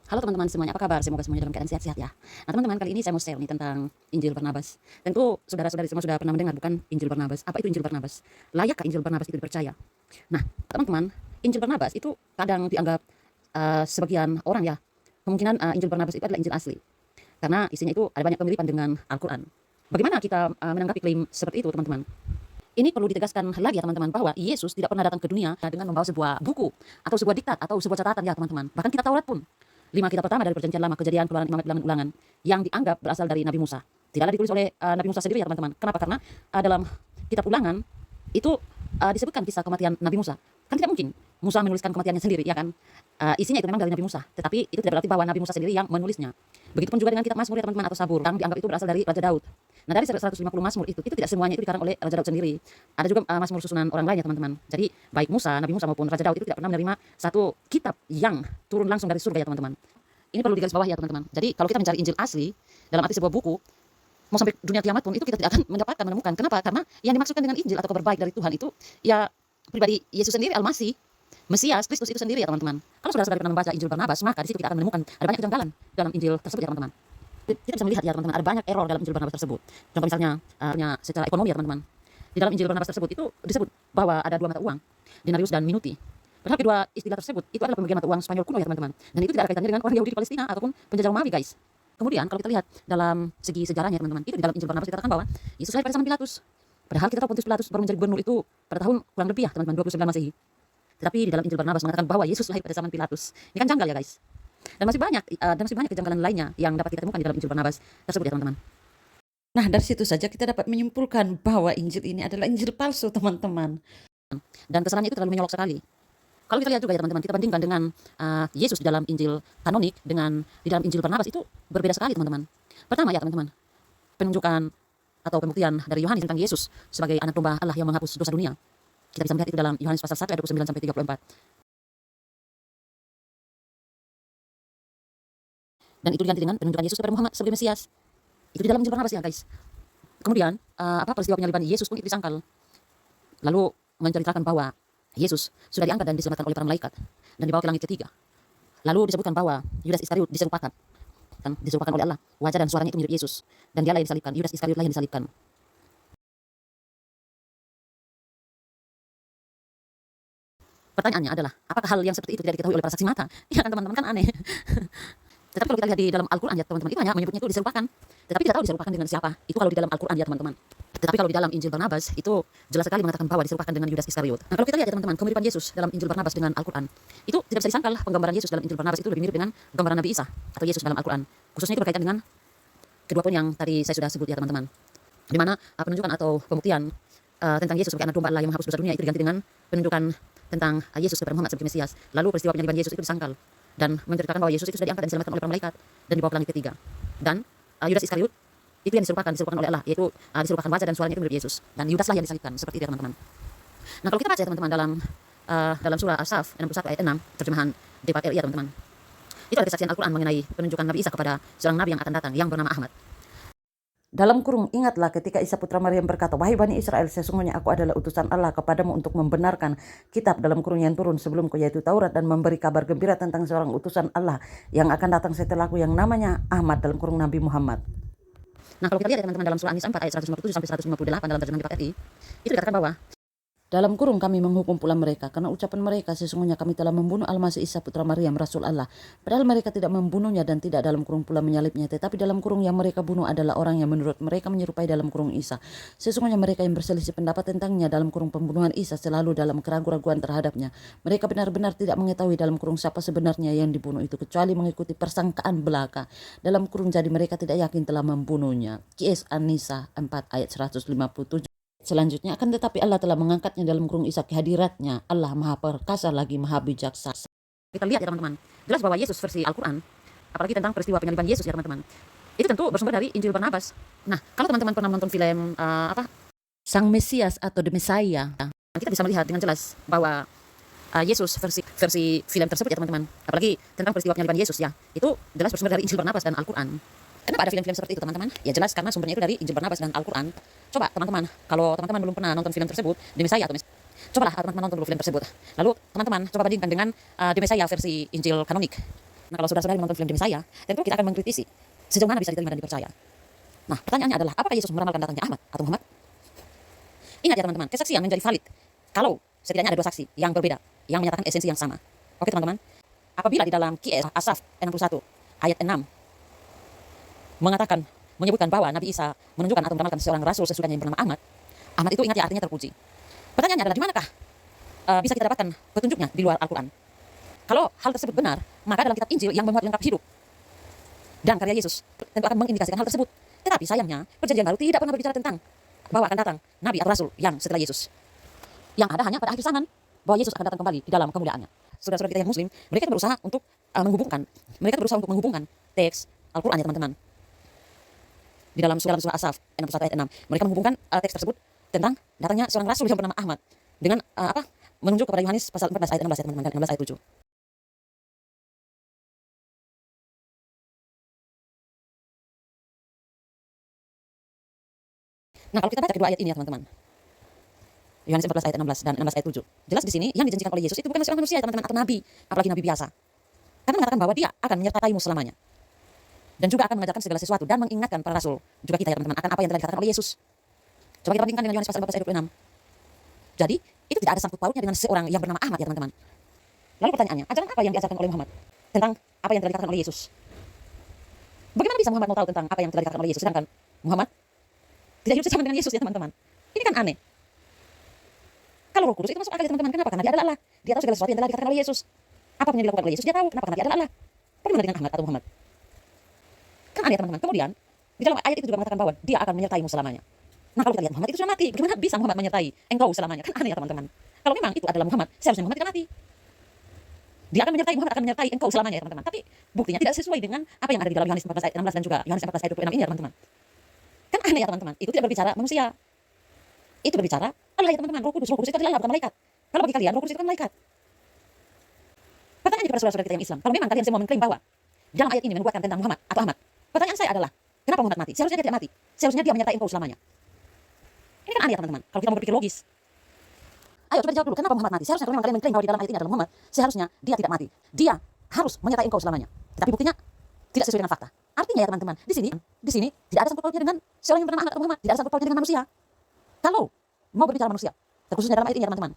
Halo teman-teman semuanya, apa kabar? Semoga semuanya dalam keadaan sehat-sehat ya. Nah teman-teman, kali ini saya mau share nih tentang Injil Barnabas. Tentu saudara-saudari semua sudah pernah mendengar bukan Injil Barnabas? Apa itu Injil Barnabas? Layakkah Injil Barnabas itu dipercaya? Nah teman-teman, Injil Barnabas itu kadang dianggap sebagian orang ya, kemungkinan Injil Barnabas itu adalah Injil asli. Karena isinya itu ada banyak kemiripan dengan Al-Quran. Bagaimana kita menanggapi klaim seperti itu teman-teman? Ini perlu ditegaskan lagi ya teman-teman, bahwa Yesus tidak pernah datang ke dunia dengan membawa sebuah buku atau sebuah diktat atau sebuah catatan ya teman-teman. Bahkan kitab Taurat pun 5 kitab pertama dari perjanjian lama, Kejadian, Keluaran, Imamat, Bilangan, Ulangan, yang dianggap berasal dari Nabi Musa. Tidaklah ditulis oleh Nabi Musa sendiri ya teman-teman. Kenapa? Karena dalam kitab Ulangan itu disebutkan kisah kematian Nabi Musa. Kan tidak mungkin Musa menuliskan kematiannya sendiri, ya kan? Isinya itu memang dari Nabi Musa, tetapi itu tidak berarti bahwa Nabi Musa sendiri yang menulisnya. Begitupun juga dengan kitab Mazmur ya teman-teman, atau Sabur, yang dianggap itu berasal dari Raja Daud. Nah dari 150 Mazmur itu tidak semuanya itu dikarang oleh Raja Daud sendiri. Ada juga Mazmur susunan orang lain ya teman-teman. Jadi baik Nabi Musa maupun Raja Daud itu tidak pernah menerima satu kitab yang turun langsung dari surga ya teman-teman. Ini perlu digarisbawahi ya teman-teman. Jadi kalau kita mencari Injil asli dalam arti sebuah buku, mau sampai dunia kiamat pun itu kita tidak akan menemukan. Kenapa? Karena yang dimaksudkan dengan Injil atau kabar baik dari Tuhan itu ya pribadi Yesus sendiri, Al-Masih, Mesias, Kristus itu sendiri ya teman-teman. Kalau saudara-saudara pernah membaca Injil Barnabas, maka di situ kita akan menemukan ada banyak kejanggalan dalam Injil tersebut ya teman-teman. Kita bisa melihat ya teman-teman, ada banyak error dalam Injil Barnabas tersebut. Contoh misalnya secara ekonomi ya teman-teman. Di dalam Injil Barnabas tersebut itu disebut bahwa ada dua mata uang, denarius dan minuti. Padahal kedua istilah tersebut itu adalah pembagian mata uang Spanyol kuno ya teman-teman. Dan itu tidak ada kaitannya dengan orang Yahudi di Palestina ataupun penjajah Romawi guys. Kemudian kalau kita lihat dalam segi sejarahnya teman-teman, itu di dalam Injil Barnabas dikatakan bahwa Yesus lahir pada zaman Pilatus. Padahal kita tahu Pontius Pilatus baru menjadi gubernur itu pada tahun kurang lebih ya teman-teman 29 Masehi. Tetapi di dalam Injil Barnabas mengatakan bahwa Yesus lahir pada zaman Pilatus. Ini kan janggal ya guys. Dan masih banyak kejanggalan lainnya yang dapat kita temukan di dalam Injil Barnabas tersebut ya teman-teman. Nah, dari situ saja kita dapat menyimpulkan bahwa Injil ini adalah Injil palsu, teman-teman. Dan kesalahannya itu terlalu menyolok sekali. Kalau kita lihat juga ya teman-teman, kita bandingkan dengan Yesus di dalam Injil kanonik dengan di dalam Injil Barnabas itu berbeda sekali teman-teman. Pertama ya teman-teman, penunjukan atau pembuktian dari Yohanes tentang Yesus sebagai anak domba Allah yang menghapus dosa dunia. Kita bisa melihat itu dalam Yohanes pasal 1 ayat 29 sampai 34. Dan itu diganti dengan penunjukan Yesus kepada Muhammad sebagai Mesias. Itu di dalam Injil Barnabas ya guys. Kemudian peristiwa penyaliban Yesus pun itu disangkal. Lalu menceritakan bahwa Yesus sudah diangkat dan diselamatkan oleh para malaikat dan dibawa ke langit ketiga. Lalu disebutkan bahwa Yudas Iskariot diserupakan oleh Allah. Wajah dan suaranya itu mirip Yesus, dan dialah yang disalibkan. Yudas Iskariot lah yang disalibkan. Pertanyaannya adalah, apakah hal yang seperti itu tidak diketahui oleh para saksi mata? Ya kan teman-teman, kan aneh. Tetapi kalau kita lihat di dalam Al-Quran ya teman-teman, itu hanya menyebutnya itu diserupakan. Tetapi tidak tahu diserupakan dengan siapa. Itu kalau di dalam Al-Quran ya teman-teman. Tetapi kalau di dalam Injil Barnabas itu jelas sekali mengatakan bahwa diserupakan dengan Yudas Iskariot. Nah kalau kita lihat ya teman-teman, kemiripan Yesus dalam Injil Barnabas dengan Al-Quran, itu tidak bisa disangkal. Penggambaran Yesus dalam Injil Barnabas itu lebih mirip dengan gambaran Nabi Isa atau Yesus dalam Al-Quran. Khususnya itu berkaitan dengan kedua poin yang tadi saya sudah sebut ya teman-teman. Di mana penunjukan atau pembuktian tentang Yesus sebagai anak domba Allah yang menghapus dosa dunia itu diganti dengan penunjukan tentang Yesus kepada Muhammad sebagai Mesias. Lalu peristiwa penyaliban Yesus itu disangkal dan menceritakan bahwa Yesus itu sudah diangkat dan diselamatkan oleh para malaikat dan dibawa ke langit ketiga. Dan Yudas Iskariot itu yang diserupakan oleh Allah, yaitu diserupakan wajah dan suaranya itu mirip Yesus, dan Yudas lah yang disalibkan, seperti itu ya teman-teman. Nah kalau kita baca ya teman-teman dalam surah As-Saff 61 ayat 6 terjemahan DPRI ya teman-teman, itu ada kesaksian Al-Quran mengenai penunjukan Nabi Isa kepada seorang nabi yang akan datang yang bernama Ahmad. Dalam kurung, ingatlah ketika Isa putra Maryam berkata, "Wahai Bani Israel, sesungguhnya aku adalah utusan Allah kepadamu untuk membenarkan kitab dalam kurung yang turun sebelumku, yaitu Taurat, dan memberi kabar gembira tentang seorang utusan Allah yang akan datang setelahku, yang namanya Ahmad," dalam kurung Nabi Muhammad. Nah kalau kita lihat ya teman-teman dalam surah An-Nisa 4 ayat 157 sampai 158 dalam terjemahan DPRI, itu dikatakan bahwa Dalam kurung kami menghukum pula mereka, karena ucapan mereka, "Sesungguhnya kami telah membunuh Al-Masih Isa putra Maryam, Rasul Allah." Padahal mereka tidak membunuhnya dan tidak dalam kurung pula menyalibnya, tetapi dalam kurung yang mereka bunuh adalah orang yang menurut mereka menyerupai dalam kurung Isa. Sesungguhnya mereka yang berselisih pendapat tentangnya dalam kurung pembunuhan Isa selalu dalam keraguan-raguan terhadapnya. Mereka benar-benar tidak mengetahui dalam kurung siapa sebenarnya yang dibunuh itu, kecuali mengikuti persangkaan belaka dalam kurung, jadi mereka tidak yakin telah membunuhnya. Qs An-Nisa 4 ayat 157. Selanjutnya, akan tetapi Allah telah mengangkatnya dalam kurung Isa ke hadiratnya. Allah maha perkasa lagi maha bijaksana. kita lihat ya teman-teman, jelas bahwa Yesus versi Al-Quran, apalagi tentang peristiwa penyaliban Yesus ya teman-teman, itu tentu bersumber dari Injil Barnabas. Nah kalau teman-teman pernah menonton film Sang Mesias atau The Messiah, kita bisa melihat dengan jelas bahwa Yesus versi film tersebut ya teman-teman, apalagi tentang peristiwa penyaliban Yesus ya, itu jelas bersumber dari Injil Barnabas dan Al-Quran. Kenapa ada film-film seperti itu teman-teman? Ya jelas karena sumbernya itu dari Injil Barnabas dan Al-Quran. Coba teman-teman, kalau teman-teman belum pernah nonton film tersebut, The Messiah atau cobalah teman-teman nonton dulu film tersebut. Lalu teman-teman coba bandingkan dengan The Messiah versi Injil kanonik. Nah, kalau saudara-saudari menonton film demi saya, tentu kita akan mengkritisi sejauh mana bisa diterima dan dipercaya. Nah, pertanyaannya adalah, apakah Yesus meramalkan datangnya Ahmad atau Muhammad? Ingat ya teman-teman, kesaksian menjadi valid kalau setidaknya ada dua saksi yang berbeda, yang menyatakan esensi yang sama. Oke teman-teman, apabila di dalam QS Asaf 61 ayat 6 mengatakan, menyebutkan bahwa Nabi Isa menunjukkan atau meramalkan seorang rasul sesudahnya yang bernama Ahmad, Ahmad itu ingat ya artinya terpuji. Pertanyaannya adalah, di manakah bisa kita dapatkan petunjuknya di luar Al-Quran? Kalau hal tersebut benar, maka dalam kitab Injil yang memuat lengkap hidup dan karya Yesus tentu akan mengindikasikan hal tersebut. Tetapi sayangnya, Perjanjian Baru tidak pernah berbicara tentang bahwa akan datang Nabi atau Rasul yang setelah Yesus. Yang ada hanya pada akhir zaman, bahwa Yesus akan datang kembali di dalam kemuliaannya. Saudara-saudara kita yang Muslim, mereka berusaha untuk menghubungkan teks Al-Quran ya teman-teman. Di dalam surah Asaf 61 ayat 6, mereka menghubungkan teks tersebut tentang datangnya seorang Rasul yang bernama Ahmad dengan menunjuk kepada Yohanes pasal 14 ayat 16 ya teman-teman, dan 16 ayat 7. Nah, kalau kita baca kedua ayat ini ya teman-teman, Yohanes 14 ayat 16 dan 16 ayat 7, jelas di sini yang dijanjikan oleh Yesus itu bukan seorang manusia ya teman-teman, atau nabi, apalagi nabi biasa. Karena mengatakan bahwa dia akan menyertaimu selamanya, dan juga akan mengajarkan segala sesuatu dan mengingatkan para rasul, juga kita ya teman-teman, akan apa yang telah dikatakan oleh Yesus. Coba kita bandingkan dengan Yohanes pasal 14 ayat 26. Jadi, itu tidak ada sangkut pautnya dengan seorang yang bernama Ahmad ya teman-teman. Lalu pertanyaannya, ajaran apa yang diajarkan oleh Muhammad tentang apa yang telah dikatakan oleh Yesus? Bagaimana bisa Muhammad mau tahu tentang apa yang telah dikatakan oleh Yesus, sedangkan Muhammad tidak hidup sejaman dengan Yesus ya teman-teman? Ini kan aneh. Kalau Roh Kudus itu masuk akal ya teman-teman, kenapa? Karena dia adalah Allah. Dia tahu segala sesuatu yang telah dikatakan oleh Yesus. Apapun yang dilakukan oleh Yesus, dia tahu. Kenapa? Karena dia adalah Allah. Bagaimana dengan Ahmad atau Muhammad? Kan aneh ya teman-teman. Kemudian, di dalam ayat itu juga mengatakan bahwa dia akan menyertaimu selamanya. Nah, kalau kita lihat Muhammad itu sudah mati, bagaimana bisa Muhammad menyertai engkau selamanya? Kan aneh ya teman-teman. Kalau memang itu adalah Muhammad, seharusnya Muhammad tidak mati. Dia akan menyertai, Muhammad akan menyertai engkau selamanya ya teman-teman. Tapi buktinya tidak sesuai dengan apa yang ada di dalam Yohanes 14 ayat 16 dan juga Yohanes 14 ayat 26 ini ya teman-teman. Kan aneh ya teman-teman. Itu tidak berbicara manusia. Itu berbicara Allah ya teman-teman. Roh Kudus itu adalah Allah, bukan malaikat. Kalau bagi kalian Roh Kudus itu kan malaikat. Pertanyaannya kepada saudara-saudara kita yang Islam, kalau memang kalian semua mengklaim bahwa dalam ayat ini menubuatkan tentang Muhammad atau Ahmad, pertanyaan saya adalah, kenapa Muhammad mati? Seharusnya dia tidak mati. Seharusnya dia menyertai engkau selamanya. Ini kan aneh ya teman-teman. Kalau kita mau berpikir logis. Ayo coba dijawab dulu, kenapa Muhammad mati? Seharusnya kalau memang kalian mengklaim bahwa di dalam ayat ini adalah Muhammad, seharusnya dia tidak mati. Dia harus menyertai engkau selamanya. Tetapi buktinya tidak sesuai dengan fakta. Artinya ya teman-teman, di sini tidak ada sangkut pautnya dengan seorang yang bernama Ahmad atau Muhammad, tidak ada sangkut pautnya dengan manusia. Kalau mau berbicara manusia, terkhususnya dalam ayat ini ya teman-teman,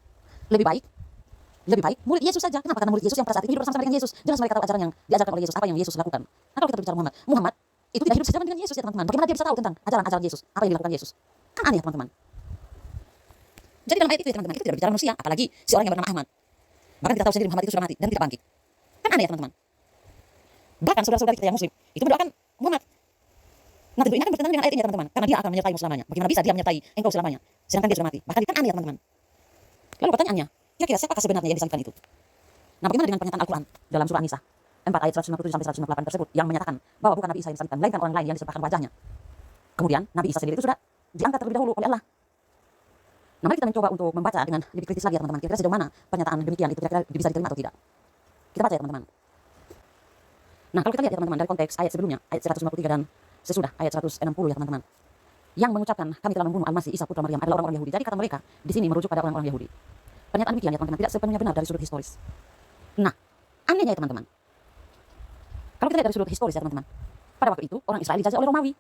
lebih baik murid Yesus saja. Kenapa? Karena murid Yesus yang pada saat itu hidup bersama dengan Yesus. Jelas mereka tahu ajaran yang diajarkan oleh Yesus, apa yang Yesus lakukan. Nah, kalau kita berbicara Muhammad itu tidak hidup sejaman dengan Yesus ya teman-teman. Bagaimana dia bisa tahu tentang ajaran Yesus, apa yang dilakukan Yesus? Kan aneh ya teman-teman. Jadi dalam ayat itu ya teman-teman, itu tidak berbicara manusia, apalagi seorang yang bernama Ahmad. Bahkan kita tahu sendiri Muhammad itu sudah mati dan tidak bangkit. Kan aneh ya teman-teman. Bahkan saudara-saudara kita yang Muslim itu mendoakan Muhammad. Nah, tentu ini akan bertentangan dengan ayat ini ya teman-teman, karena dia akan menyertaimu selamanya. Bagaimana bisa dia menyertai engkau selamanya, sedangkan dia sudah mati? Bahkan kan aneh ya teman-teman. Lalu pertanyaannya, kira-kira siapakah sebenarnya yang disalibkan itu? Nah, bagaimana dengan pernyataan Al-Quran dalam surah An-Nisa 4 ayat 157 sampai 158 tersebut yang menyatakan bahwa bukan Nabi Isa yang disalibkan, melainkan orang lain yang disebarkan wajahnya. Kemudian Nabi Isa sendiri itu sudah diangkat terlebih dahulu oleh Allah. Nah, mari kita mencoba untuk membaca dengan lebih kritis lagi ya teman-teman. Kira-kira sejauh mana pernyataan demikian itu kira-kira bisa diterima atau tidak? Kita baca ya teman-teman. Nah, kalau kita lihat ya teman-teman dari konteks ayat sebelumnya, ayat 153 dan sesudah ayat 160 ya teman-teman, yang mengucapkan kami telah membunuh Al-Masih Isa putra Maryam adalah orang-orang Yahudi. Jadi kata mereka di sini merujuk pada orang-orang Yahudi. Pernyataan demikian ya teman-teman tidak sepenuhnya benar dari sudut historis. Nah, anehnya ya teman-teman, kalau kita lihat dari sudut historis ya teman-teman, pada waktu itu orang Israel dijajah oleh Romawi,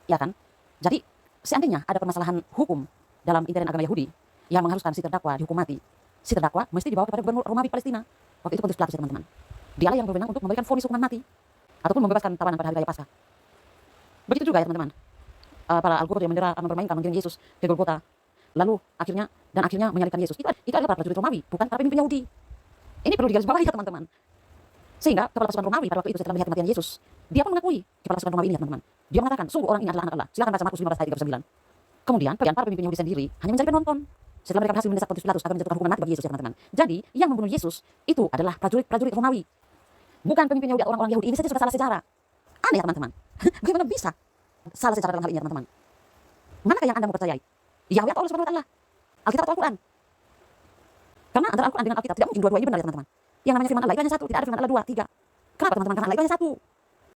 ya kan? Jadi seandainya ada permasalahan hukum dalam intern agama Yahudi yang mengharuskan si terdakwa dihukum mati, si terdakwa mesti dibawa kepada gubernur Romawi Palestina. Waktu itu Pontius Pilatus ya teman-teman. Dialah yang berwenang untuk memberikan vonis hukuman mati ataupun membebaskan tawanan pada hari raya Paskah. Begitu juga ya teman-teman, para Al-Qur'an yang mempermainkan mengirim Yesus ke Golgota, lalu akhirnya menyalibkan Yesus. Itu adalah para prajurit Romawi, bukan para pemimpin Yahudi. Ini perlu digarisbawahi ya teman-teman. Sehingga kepala pasukan Romawi pada waktu itu setelah melihat kematian Yesus, dia pun mengakui, kepala pasukan Romawi ini ya teman-teman, dia mengatakan sungguh orang ini adalah anak Allah. Silakan baca Markus 15 ayat 39. Kemudian para pemimpin Yahudi sendiri hanya menjadi penonton setelah mereka berhasil mendesak Pontius Pilatus agar menjatuhkan hukuman mati bagi Yesus ya teman-teman. Jadi yang membunuh Yesus itu adalah prajurit Romawi, bukan pemimpin Yahudi atau orang-orang Yahudi. Ini saja sudah salah sejarah. Aneh ya teman-teman. Bagaimana bisa salah sejarah dalam hal ini ya teman-teman? Manakah yang Anda mau percayai? Yahweh atau Allah Subhanahu wa taala? Alkitab atau Al-Quran? Karena antara Al-Quran dengan Alkitab tidak mungkin dua-duanya benar ya teman-teman. Yang namanya firman Allah itu hanya satu, tidak ada firman Allah dua, tiga. Kenapa teman-teman? Karena Allah itu hanya satu.